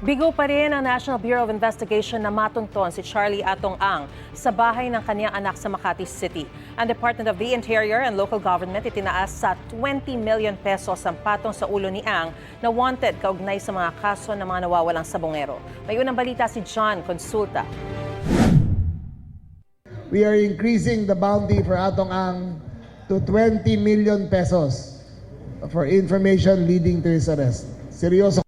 Bigo pa rin ang National Bureau of Investigation na matunton si Charlie Atong Ang sa bahay ng kanyang anak sa Makati City. Ang Department of the Interior and Local Government itinaas sa 20 million pesos ang patong sa ulo ni Ang na wanted kaugnay sa mga kaso ng mga nawawalang sabongero. May unang balita si John Consulta. We are increasing the bounty for Atong Ang to 20 million pesos for information leading to his arrest. Seryoso.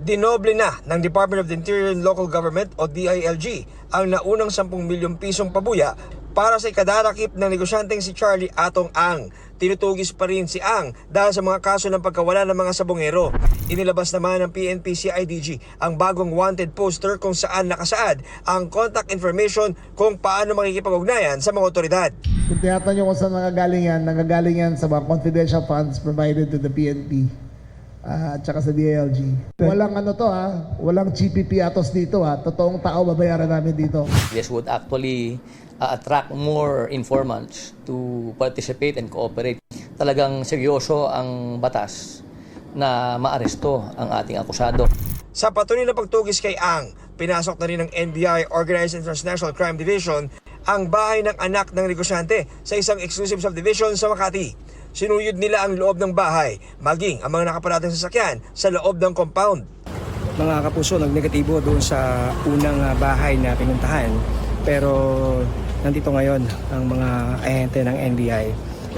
Dinoble na ng Department of the Interior and Local Government o DILG ang naunang 10 milyong pisong pabuya para sa ikadarakip ng negosyanteng si Charlie Atong Ang. Tinutugis pa rin si Ang dahil sa mga kaso ng pagkawala ng mga sabongero. Inilabas naman ng PNP-CIDG ang bagong wanted poster kung saan nakasaad ang contact information kung paano makikipag-ugnayan sa mga otoridad. Kung tiyatan nyo kung saan nanggagaling yan sa mga confidential funds provided to the PNP. At saka sa DILG. Walang walang GPP atos dito Totoong tao babayaran namin dito. This would actually attract more informants to participate and cooperate. Talagang seryoso ang batas na maaresto ang ating akusado. Sa patuloy na pagtugis kay Ang, pinasok na rin ng NBI Organized Transnational Crime Division ang bahay ng anak ng negosyante sa isang exclusive subdivision sa Makati. Sinuyod nila ang loob ng bahay, maging ang mga nakaparating sasakyan sa loob ng compound. Mga kapuso, nagnegatibo doon sa unang bahay na pinuntahan. Pero nandito ngayon ang mga ahente ng NBI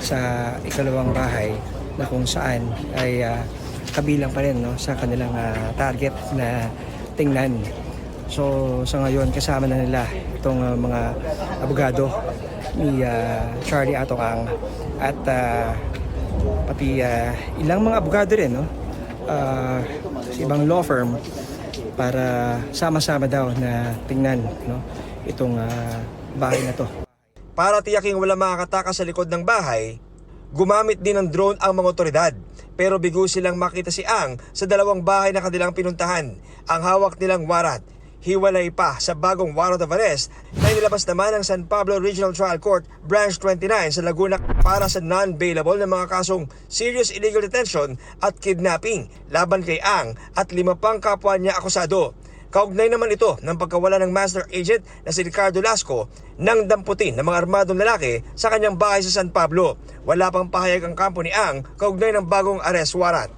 sa ikalawang bahay na kung saan ay kabilang pa rin sa kanilang target na tingnan. So sa ngayon kasama na nila itong mga abogado ni Charlie Atong Ang at pati ilang mga abogado rin sa ibang law firm para sama-sama daw na tingnan itong bahay na to. Para tiyaking wala makakatakas sa likod ng bahay, gumamit din ng drone ang mga otoridad. Pero bigo silang makita si Ang sa dalawang bahay na kanilang pinuntahan. Ang hawak nilang warat, hiwalay pa sa bagong warrant of arrest na inilabas naman ng San Pablo Regional Trial Court Branch 29 sa Laguna para sa non-bailable na mga kasong serious illegal detention at kidnapping laban kay Ang at 5 pang kapwa niya akusado. Kaugnay naman ito ng pagkawala ng master agent na si Ricardo Lasco ng damputin ng mga armadong lalaki sa kanyang bahay sa San Pablo. Wala pang pahayag ang kampo ni Ang kaugnay ng bagong arrest warrant.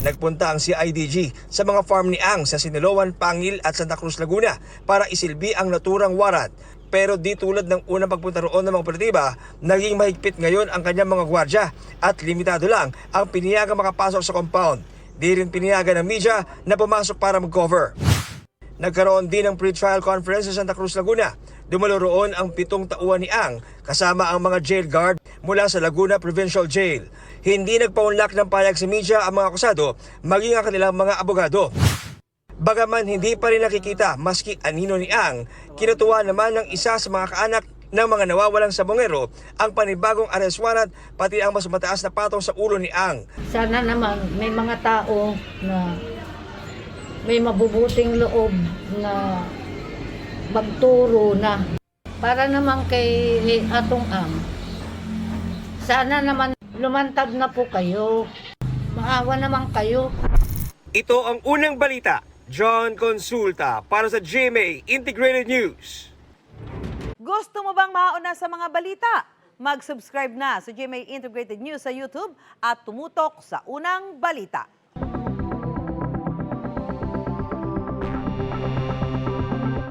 Nagpunta ang CIDG sa mga farm ni Ang sa Siniloan, Pangil at Santa Cruz, Laguna para isilbi ang naturang warrant. Pero di tulad ng unang pagpunta roon ng mga operatiba, naging mahigpit ngayon ang kanyang mga gwardya at limitado lang ang piniyagang makapasok sa compound. Di rin piniyagan ng media na pumasok para mag-cover. Nagkaroon din ng pre-trial conference sa Santa Cruz, Laguna. Dumalo roon ang 7 tauhan ni Ang kasama ang mga jail guard mula sa Laguna Provincial Jail. Hindi nagpaunlak ng payag sa media ang mga akusado maging ang kanilang mga abogado. Bagaman hindi pa rin nakikita maski anino ni Ang, kinatuwa naman ng isa sa mga kaanak ng mga nawawalang sabongero ang panibagong arrest warrant pati ang mas mataas na patong sa ulo ni Ang. Sana naman may mga tao na may mabubuting loob na magturo na para naman kay Atong Ang. Sana naman lumantad na po kayo. Maawa naman kayo. Ito ang unang balita. John Consulta para sa GMA Integrated News. Gusto mo bang mauna sa mga balita? Mag-subscribe na sa GMA Integrated News sa YouTube at tumutok sa unang balita.